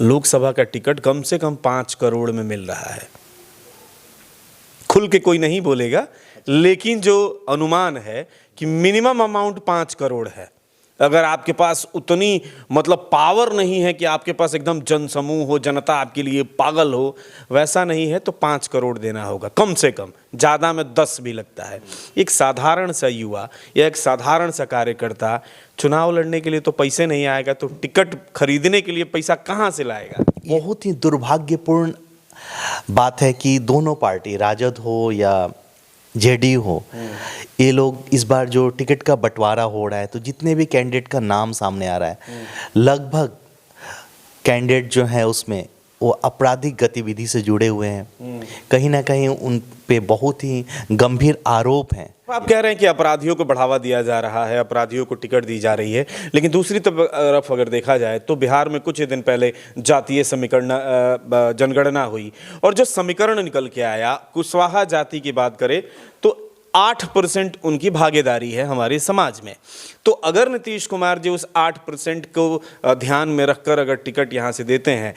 लोकसभा का टिकट कम से कम 5 करोड़ में मिल रहा है। खुल के कोई नहीं बोलेगा, लेकिन जो अनुमान है कि मिनिमम अमाउंट 5 करोड़ है। अगर आपके पास उतनी मतलब पावर नहीं है कि आपके पास एकदम जनसमूह हो, जनता आपके लिए पागल हो, वैसा नहीं है तो 5 करोड़ देना होगा कम से कम, ज़्यादा में 10 भी लगता है। एक साधारण सा युवा या एक साधारण सा कार्यकर्ता चुनाव लड़ने के लिए तो पैसे नहीं आएगा, तो टिकट खरीदने के लिए पैसा कहाँ से लाएगा? बहुत ही दुर्भाग्यपूर्ण बात है कि दोनों पार्टी, राजद हो या जेडीयू हो, ये लोग इस बार जो टिकट का बंटवारा हो रहा है, तो जितने भी कैंडिडेट का नाम सामने आ रहा है, लगभग कैंडिडेट जो है उसमें वो आपराधिक गतिविधि से जुड़े हुए हैं। कहीं ना कहीं उन पे बहुत ही गंभीर आरोप हैं। आप कह रहे हैं कि अपराधियों को बढ़ावा दिया जा रहा है, अपराधियों को टिकट दी जा रही है, लेकिन दूसरी तरफ अगर देखा जाए तो बिहार में कुछ ही दिन पहले जातीय समीकरण जनगणना हुई, और जो समीकरण निकल के आया, कुशवाहा जाति की बात करें तो 8% उनकी भागीदारी है हमारे समाज में। तो अगर नीतीश कुमार जी उस 8% को ध्यान में रखकर अगर टिकट यहाँ से देते हैं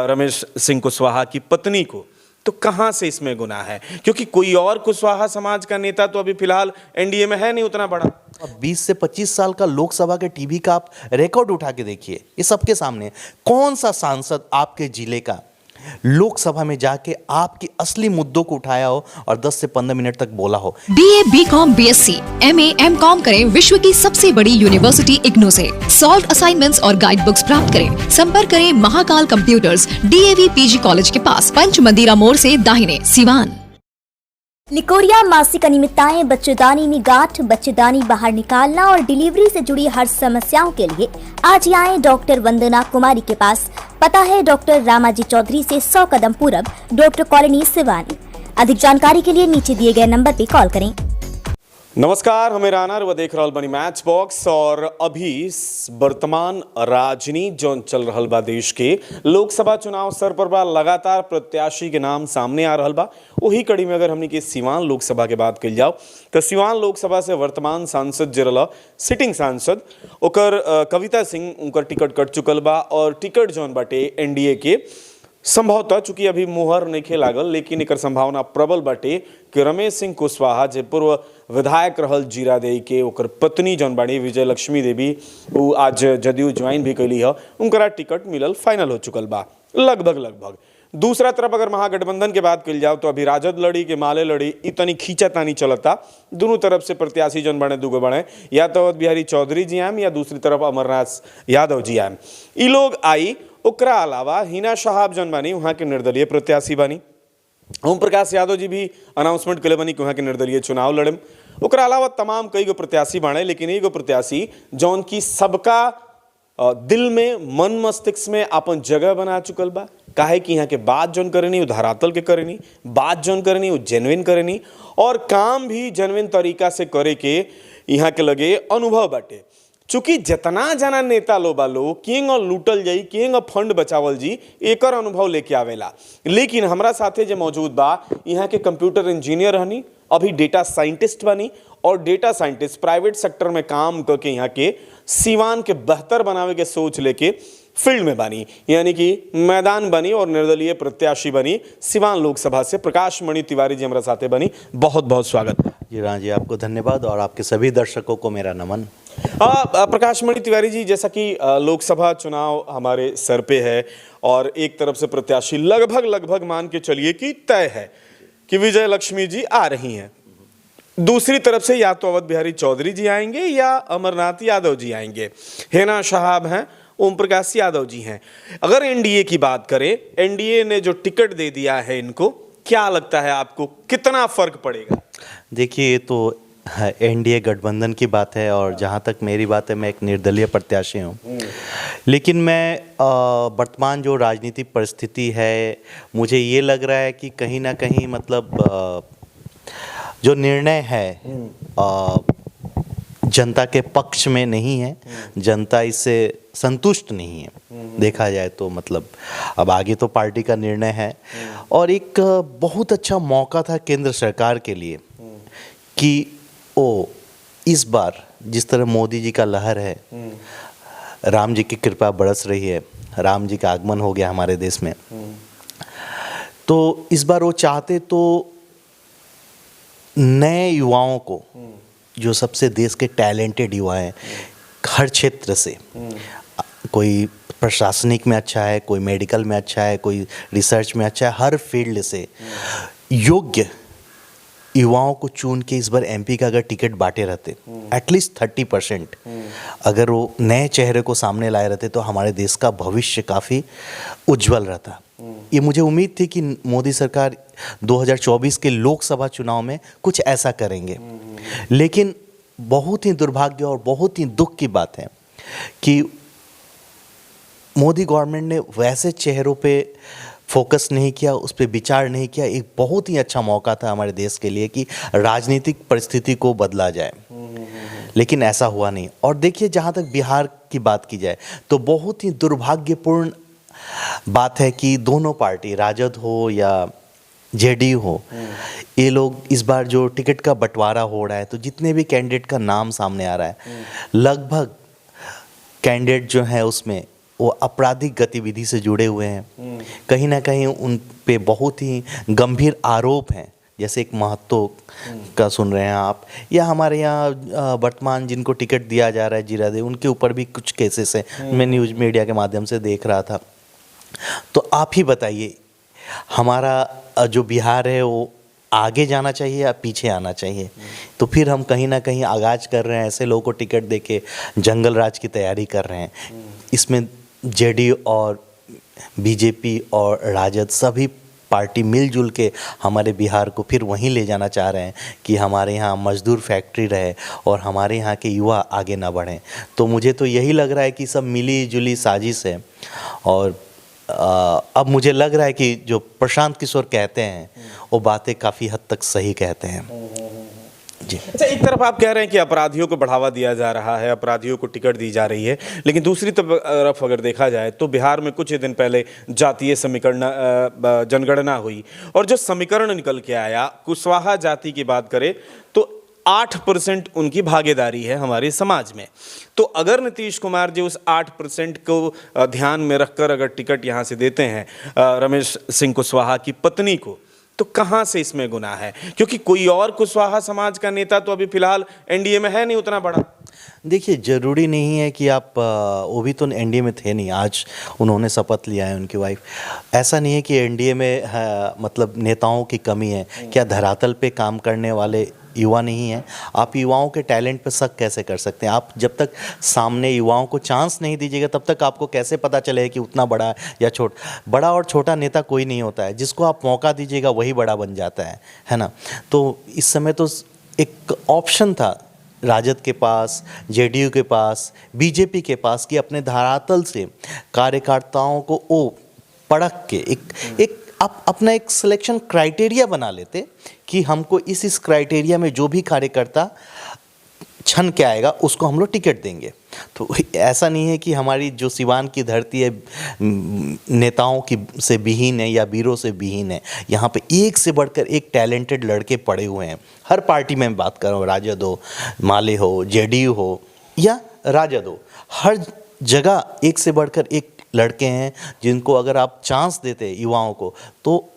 रमेश सिंह कुशवाहा की पत्नी को, तो कहाँ से इसमें गुनाह है? क्योंकि कोई और कुशवाहा समाज का नेता तो अभी फिलहाल एनडीए में है नहीं उतना बड़ा। अब 20 से 25 साल का लोकसभा के टीवी का आप रिकॉर्ड उठा के देखिए, ये सबके सामने। कौन सा सांसद आपके जिले का लोकसभा में जाके आपके असली मुद्दों को उठाया हो और 10 से 15 मिनट तक बोला हो? BA, BCom, BSc, MA, MCom करें विश्व की सबसे बड़ी यूनिवर्सिटी इग्नू से। सॉल्व असाइनमेंट्स और गाइड बुक्स प्राप्त करें। संपर्क करें Mahakal computers, DAV PG college के पास, पंच मंदिरा मोड़ से दाहिने, सिवान। निकोरिया मासिक अनियमितताएं, बच्चेदानी में गांठ, बच्चेदानी बाहर निकालना और डिलीवरी से जुड़ी हर समस्याओं के लिए आज ही आएं डॉक्टर वंदना कुमारी के पास। पता है डॉक्टर रामाजी चौधरी से 100 कदम पूरब, डॉक्टर कॉलोनी, सिवानी। अधिक जानकारी के लिए नीचे दिए गए नंबर पर कॉल करें। नमस्कार, हमें राना रुआ देख रहल बनी मैच बॉक्स, और अभी वर्तमान राजनीति जो चल रहल बा देश के, लोकसभा चुनाव सर पर बा, लगातार प्रत्याशी के नाम सामने आ रहल बा। वही कड़ी में अगर हमने के सिवान लोकसभा के बात कल जाओ तो सिवान लोकसभा से वर्तमान सांसद जे रहल, सिटिंग सांसद ओकर कविता सिंह, उनकर टिकट कट चुकल बा, और टिकट जौन बाटे एनडीए के संभवतः, चूंकि अभी मुहर नहीं लागल, लेकिन एक संभावना प्रबल बाटे कि रमेश सिंह कुशवाहा जे पूर्व विधायक रहल जीरादेई के, ओकर पत्नी जौन बाड़ी विजय लक्ष्मी देवी, वो आज जदयू ज्वाइन भी कैली है, उनकरा टिकट मिलल फाइनल हो चुकल बा लगभग। दूसरा तरफ अगर महागठबंधन के बात कल जाओ तो अभी राजद लड़ी के माले लड़ी, इतनी खींचा तानी चलता। दोनों तरफ से प्रत्याशी जौन बने दूगो बने, या तो अवध बिहारी चौधरी जी आम या दूसरी तरफ अमरनाथ यादव जी आम। ई लोग आई। ओकरा अलावा हिना साहब जौन बानी वहाँ के निर्दलीय प्रत्याशी बानी। ओम प्रकाश यादव जी भी अनाउंसमेंट कले बनी कि वहाँ के निर्दलीय चुनाव लड़े। ओकरा अलावा तमाम कई गो प्रत्याशी बाणे, लेकिन एगो प्रत्याशी जौन की सबका दिल में, मन मस्तिष्क में अपन जगह बना चुकल बा। काहे कि यहाँ के बात जौन करेनी वो धरातल के करेनी, बात जौन करेनी वो जेन्युइन करेनी, और काम भी जेन्युइन तरीका से करे के यहाँ के लगे अनुभव बाटे। चूंकि जितना जना नेता लो बालो केंग लूटल जाई, केंग फंड बचावल जी, एकर अनुभव लेके आवेला। लेकिन हमरा साथे जो मौजूद बा, यहाँ के कंप्यूटर इंजीनियर रहनी, अभी डेटा साइंटिस्ट बनी, और डेटा साइंटिस्ट प्राइवेट सेक्टर में काम करके यहाँ के सिवान के बेहतर बनावे के सोच लेके फील्ड में बनी, यानी कि मैदान बनी और निर्दलीय प्रत्याशी बनी सिवान लोकसभा से। प्रकाश मणि तिवारी जी हमारे साथे बनी, बहुत बहुत स्वागत। जी राज जी, आपको धन्यवाद और आपके सभी दर्शकों को मेरा नमन। प्रकाश मणि तिवारी जी, जैसा कि लोकसभा चुनाव हमारे सर पे है, और एक तरफ से प्रत्याशी लगभग मान के चलिए कि तय है कि विजय लक्ष्मी जी आ रही हैं, दूसरी तरफ से या तो अवध बिहारी चौधरी जी आएंगे या अमरनाथ यादव जी आएंगे, हिना साहब हैं, ओम प्रकाश यादव जी हैं। अगर एनडीए की बात करें, एनडीए ने जो टिकट दे दिया है इनको, क्या लगता है आपको कितना फर्क पड़ेगा? देखिए, ये तो एनडीए गठबंधन की बात है, और जहाँ तक मेरी बात है, मैं एक निर्दलीय प्रत्याशी हूँ। लेकिन मैं वर्तमान जो राजनीतिक परिस्थिति है, मुझे ये लग रहा है कि कहीं ना कहीं मतलब जो निर्णय है जनता के पक्ष में नहीं है, जनता इससे संतुष्ट नहीं है। देखा जाए तो मतलब अब आगे तो पार्टी का निर्णय है, और एक बहुत अच्छा मौका था केंद्र सरकार के लिए कि वो इस बार जिस तरह मोदी जी का लहर है, राम जी की कृपा बरस रही है, राम जी का आगमन हो गया हमारे देश में। तो इस बार वो चाहते तो नए युवाओं को, जो सबसे देश के टैलेंटेड युवा हैं हर क्षेत्र से, कोई प्रशासनिक में अच्छा है, कोई मेडिकल में अच्छा है, कोई रिसर्च में अच्छा है, हर फील्ड से योग्य युवाओं को चुन के इस बार एमपी का अगर टिकट बांटे रहते, एटलीस्ट 30%, अगर वो नए चेहरे को सामने लाए रहते तो हमारे देश का भविष्य काफ़ी उज्जवल रहता। ये मुझे उम्मीद थी कि मोदी सरकार 2024 के लोकसभा चुनाव में कुछ ऐसा करेंगे, लेकिन बहुत ही दुर्भाग्य और बहुत ही दुख की बात है कि मोदी गवर्नमेंट ने वैसे चेहरों पे फोकस नहीं किया, उस पर विचार नहीं किया। एक बहुत ही अच्छा मौका था हमारे देश के लिए कि राजनीतिक परिस्थिति को बदला जाए, लेकिन ऐसा हुआ नहीं। और देखिए, जहाँ तक बिहार की बात की जाए तो बहुत ही दुर्भाग्यपूर्ण बात है कि दोनों पार्टी, राजद हो या जेडीयू हो, ये लोग इस बार जो टिकट का बंटवारा हो रहा है, तो जितने भी कैंडिडेट का नाम सामने आ रहा है, लगभग कैंडिडेट जो है उसमें वो आपराधिक गतिविधि से जुड़े हुए हैं। कहीं ना कहीं उन पे बहुत ही गंभीर आरोप हैं, जैसे एक महतो का सुन रहे हैं आप, या हमारे यहाँ वर्तमान जिनको टिकट दिया जा रहा है जीरादेव, उनके ऊपर भी कुछ केसेस हैं। मैं न्यूज़ मीडिया के माध्यम से देख रहा था। तो आप ही बताइए, हमारा जो बिहार है वो आगे जाना चाहिए या पीछे आना चाहिए? तो फिर हम कहीं ना कहीं आगाज कर रहे हैं, ऐसे लोगों को टिकट देके जंगल राज की तैयारी कर रहे हैं। इसमें जेडीयू और बीजेपी और राजद सभी पार्टी मिलजुल के हमारे बिहार को फिर वहीं ले जाना चाह रहे हैं कि हमारे यहाँ मजदूर फैक्ट्री रहे और हमारे यहाँ के युवा आगे ना बढ़ें। तो मुझे तो यही लग रहा है कि सब मिली जुली साजिश है। और अब मुझे लग रहा है कि जो प्रशांत किशोर कहते हैं वो बातें काफ़ी हद तक सही कहते हैं जी। अच्छा, एक तरफ आप कह रहे हैं कि अपराधियों को बढ़ावा दिया जा रहा है, अपराधियों को टिकट दी जा रही है, लेकिन दूसरी तरफ अगर देखा जाए तो बिहार में कुछ ही दिन पहले जातीय समीकरण जनगणना हुई और जो समीकरण निकल के आया, कुशवाहा जाति की बात करें तो 8% उनकी भागीदारी है हमारे समाज में। तो अगर नीतीश कुमार जी उस 8% को ध्यान में रखकर अगर टिकट यहाँ से देते हैं रमेश सिंह कुशवाहा की पत्नी को, तो कहाँ से इसमें गुनाह है? क्योंकि कोई और कुशवाहा समाज का नेता तो अभी फिलहाल एनडीए में है नहीं उतना बड़ा। देखिए, ज़रूरी नहीं है कि आप, वो भी तो एनडीए में थे नहीं, आज उन्होंने शपथ लिया है उनकी वाइफ। ऐसा नहीं है कि एनडीए में मतलब नेताओं की कमी है। क्या धरातल पे काम करने वाले युवा नहीं हैं? आप युवाओं के टैलेंट पे शक कैसे कर सकते हैं? आप जब तक सामने युवाओं को चांस नहीं दीजिएगा तब तक आपको कैसे पता चलेगा कि उतना बड़ा या छोटा? बड़ा और छोटा नेता कोई नहीं होता है, जिसको आप मौका दीजिएगा वही बड़ा बन जाता है ना? तो इस समय तो एक ऑप्शन था राजद के पास, जेडीयू के पास, बीजेपी के पास कि अपने धरातल से कार्यकर्ताओं को वो परख के एक आप अपना एक सिलेक्शन क्राइटेरिया बना लेते कि हमको इस क्राइटेरिया में जो भी कार्यकर्ता छन के आएगा उसको हम लोग टिकट देंगे। तो ऐसा नहीं है कि हमारी जो सिवान की धरती है नेताओं की से विहीन है या वीरों से विहीन है। यहाँ पे एक से बढ़कर एक टैलेंटेड लड़के पड़े हुए हैं। हर पार्टी में मैं बात कर रहा हूँ, राजद हो, माले हो, जेडीयू हो या राजद हो, हर जगह एक से बढ़कर एक लड़के हैं जिनको अगर आप चांस देते युवाओं को तो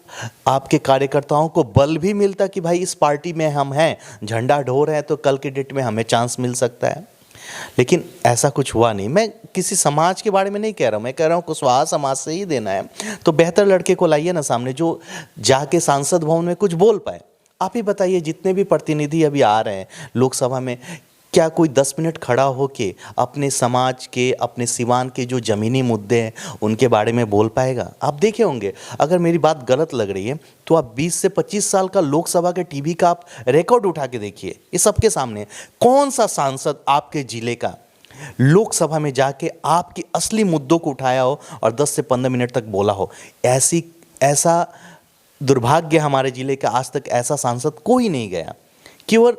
आपके कार्यकर्ताओं को बल भी मिलता कि भाई इस पार्टी में हम हैं, झंडा ढो रहे हैं तो कल के डेट में हमें चांस मिल सकता है। लेकिन ऐसा कुछ हुआ नहीं। मैं किसी समाज के बारे में नहीं कह रहा हूँ, मैं कह रहा हूँ कुशवाहा समाज से ही देना है तो बेहतर लड़के को लाइए ना सामने, जो जाके सांसद भवन में कुछ बोल पाए। आप ही बताइए, जितने भी प्रतिनिधि अभी आ रहे हैं लोकसभा में, क्या कोई 10 मिनट खड़ा होके अपने समाज के, अपने सिवान के जो ज़मीनी मुद्दे हैं उनके बारे में बोल पाएगा? आप देखे होंगे, अगर मेरी बात गलत लग रही है तो आप 20 से 25 साल का लोकसभा के टीवी का आप रिकॉर्ड उठा के देखिए, ये सबके सामने। कौन सा सांसद आपके ज़िले का लोकसभा में जाके आपके असली मुद्दों को उठाया हो और 10 से 15 मिनट तक बोला हो? ऐसा दुर्भाग्य हमारे ज़िले का, आज तक ऐसा सांसद कोई नहीं गया। केवल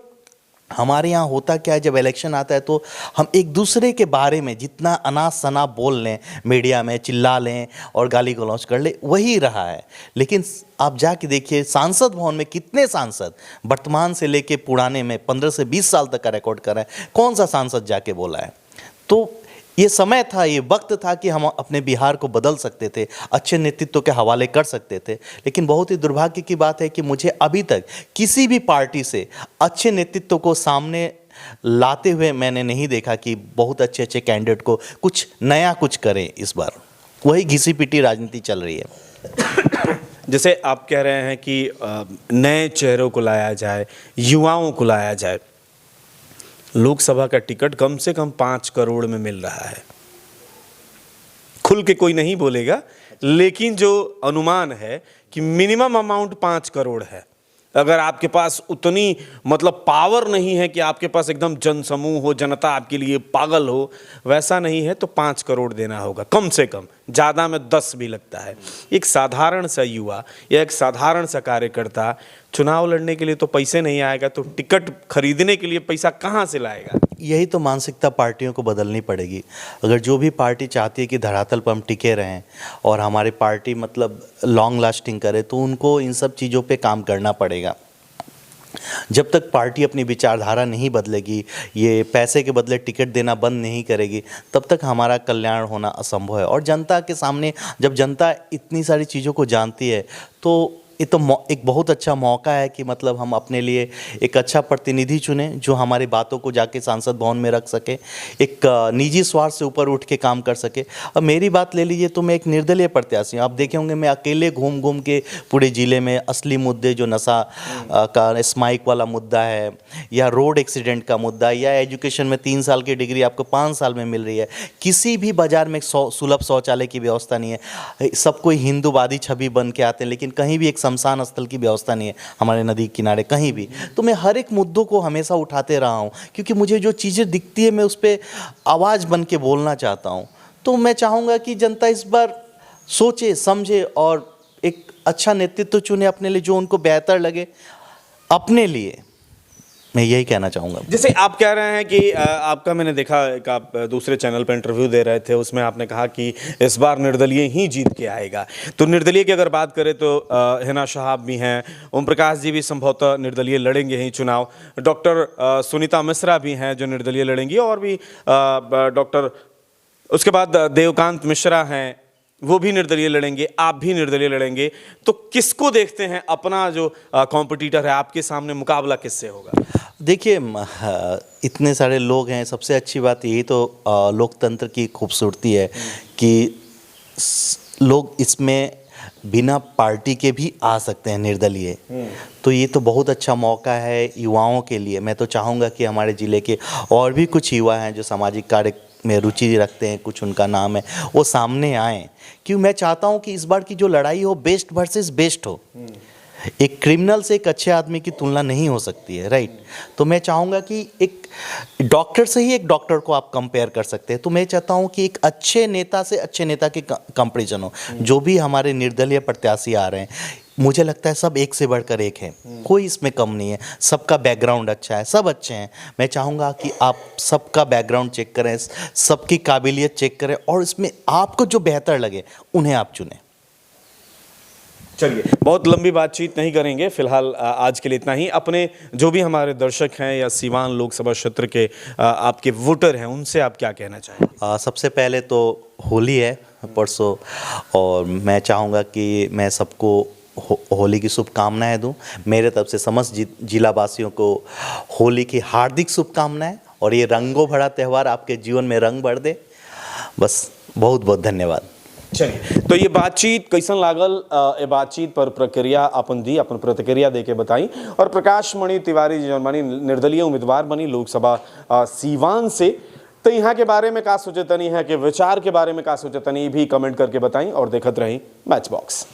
हमारे यहाँ होता क्या है, जब इलेक्शन आता है तो हम एक दूसरे के बारे में जितना अनाप शनाप बोल लें, मीडिया में चिल्ला लें और गाली गलौज कर ले, वही रहा है। लेकिन आप जाके देखिए सांसद भवन में कितने सांसद वर्तमान से लेके पुराने में 15 से 20 साल तक का रिकॉर्ड कर रहे हैं, कौन सा सांसद जाके बोला है? तो ये समय था, ये वक्त था कि हम अपने बिहार को बदल सकते थे, अच्छे नेतृत्व के हवाले कर सकते थे। लेकिन बहुत ही दुर्भाग्य की बात है कि मुझे अभी तक किसी भी पार्टी से अच्छे नेतृत्व को सामने लाते हुए मैंने नहीं देखा कि बहुत अच्छे अच्छे कैंडिडेट को कुछ नया कुछ करें। इस बार वही घिसी पिटी राजनीति चल रही है। जैसे आप कह रहे हैं कि नए चेहरों को लाया जाए, युवाओं को लाया जाए। लोकसभा का टिकट कम से कम 5 करोड़ में मिल रहा है। खुल के कोई नहीं बोलेगा, लेकिन जो अनुमान है कि मिनिमम अमाउंट 5 करोड़ है। अगर आपके पास उतनी मतलब पावर नहीं है कि आपके पास एकदम जनसमूह हो, जनता आपके लिए पागल हो, वैसा नहीं है तो 5 करोड़ देना होगा कम से कम, ज़्यादा में 10 भी लगता है। एक साधारण सा युवा या एक साधारण सा कार्यकर्ता चुनाव लड़ने के लिए तो पैसे नहीं आएगा, तो टिकट खरीदने के लिए पैसा कहाँ से लाएगा? यही तो मानसिकता पार्टियों को बदलनी पड़ेगी। अगर जो भी पार्टी चाहती है कि धरातल पर हम टिके रहें और हमारी पार्टी मतलब लॉन्ग लास्टिंग करे, तो उनको इन सब चीज़ों पे काम करना पड़ेगा। जब तक पार्टी अपनी विचारधारा नहीं बदलेगी, ये पैसे के बदले टिकट देना बंद नहीं करेगी, तब तक हमारा कल्याण होना असंभव है। और जनता के सामने जब जनता इतनी सारी चीज़ों को जानती है, तो ये तो एक बहुत अच्छा मौका है कि मतलब हम अपने लिए एक अच्छा प्रतिनिधि चुने जो हमारी बातों को जाके सांसद भवन में रख सके, एक निजी स्वार्थ से ऊपर उठ के काम कर सके। अब मेरी बात ले लीजिए तो मैं एक निर्दलीय प्रत्याशी हूँ। आप देखे होंगे मैं अकेले घूम घूम के पूरे ज़िले में असली मुद्दे जो नशा का स्माइक वाला मुद्दा है, या रोड एक्सीडेंट का मुद्दा, या एजुकेशन में 3 साल की डिग्री आपको 5 साल में मिल रही है, किसी भी बाज़ार में सुलभ शौचालय की व्यवस्था नहीं है, सब कोई हिंदूवादी छवि बन के आते हैं, लेकिन कहीं भी एक शमशान स्थल की व्यवस्था नहीं है हमारे नदी किनारे कहीं भी। तो मैं हर एक मुद्दों को हमेशा उठाते रहा हूँ, क्योंकि मुझे जो चीज़ें दिखती है मैं उस पर आवाज़ बन के बोलना चाहता हूँ। तो मैं चाहूँगा कि जनता इस बार सोचे समझे और एक अच्छा नेतृत्व चुने अपने लिए, जो उनको बेहतर लगे अपने लिए। मैं यही कहना चाहूँगा। जैसे आप कह रहे हैं कि आपका मैंने देखा एक आप दूसरे चैनल पर इंटरव्यू दे रहे थे, उसमें आपने कहा कि इस बार निर्दलीय ही जीत के आएगा। तो निर्दलीय की अगर बात करें तो हिना साहब भी हैं, ओम प्रकाश जी भी संभवतः निर्दलीय लड़ेंगे ही चुनाव, डॉक्टर सुनीता मिश्रा भी हैं जो निर्दलीय लड़ेंगी, और भी डॉक्टर उसके बाद देवकांत मिश्रा हैं, वो भी निर्दलीय लड़ेंगे, आप भी निर्दलीय लड़ेंगे। तो किसको देखते हैं अपना जो कॉम्पिटिटर है, आपके सामने मुकाबला किससे होगा? देखिए, इतने सारे लोग हैं। सबसे अच्छी बात यही तो लोकतंत्र की खूबसूरती है कि लोग इसमें बिना पार्टी के भी आ सकते हैं निर्दलीय। तो ये तो बहुत अच्छा मौका है युवाओं के लिए। मैं तो चाहूँगा कि हमारे ज़िले के और भी कुछ युवा हैं जो सामाजिक कार्य में रुचि रखते हैं, कुछ उनका नाम है, वो सामने आएँ। क्योंकि मैं चाहता हूँ कि इस बार की जो लड़ाई हो बेस्ट वर्सेस बेस्ट हो। एक क्रिमिनल से एक अच्छे आदमी की तुलना नहीं हो सकती है, राइट? तो मैं चाहूँगा कि एक डॉक्टर से ही एक डॉक्टर को आप कंपेयर कर सकते हैं। तो मैं चाहता हूँ कि एक अच्छे नेता से अच्छे नेता की कंपैरिजन हो। जो भी हमारे निर्दलीय प्रत्याशी आ रहे हैं, मुझे लगता है सब एक से बढ़कर एक है, कोई इसमें कम नहीं है, सबका बैकग्राउंड अच्छा है, सब अच्छे हैं। मैं चाहूँगा कि आप सबका बैकग्राउंड चेक करें, सबकी काबिलियत चेक करें, और इसमें आपको जो बेहतर लगे उन्हें आप चुनें। चलिए, बहुत लंबी बातचीत नहीं करेंगे, फिलहाल आज के लिए इतना ही। अपने जो भी हमारे दर्शक हैं या सीवान लोकसभा क्षेत्र के आपके वोटर हैं, उनसे आप क्या कहना चाहेंगे? सबसे पहले तो होली है परसों, और मैं चाहूँगा कि मैं सबको होली की शुभकामनाएं दूं। मेरे तरफ से समस्त जिला वासियों को होली की हार्दिक शुभकामनाएं, और ये रंगों भरा त्यौहार आपके जीवन में रंग भर दे। बस बहुत बहुत धन्यवाद। चलिए, तो ये बातचीत कैसन लागल, ये बातचीत पर प्रक्रिया अपन दी, अपन प्रतिक्रिया दे के बताई। और प्रकाश मणि तिवारी जी जौन बनी निर्दलीय उम्मीदवार बनी लोकसभा सीवान से, तो यहाँ के बारे में का सोचतनी है कि विचार के बारे में का सोचतनी भी कमेंट करके बताई, और देखत रही मैच बॉक्स।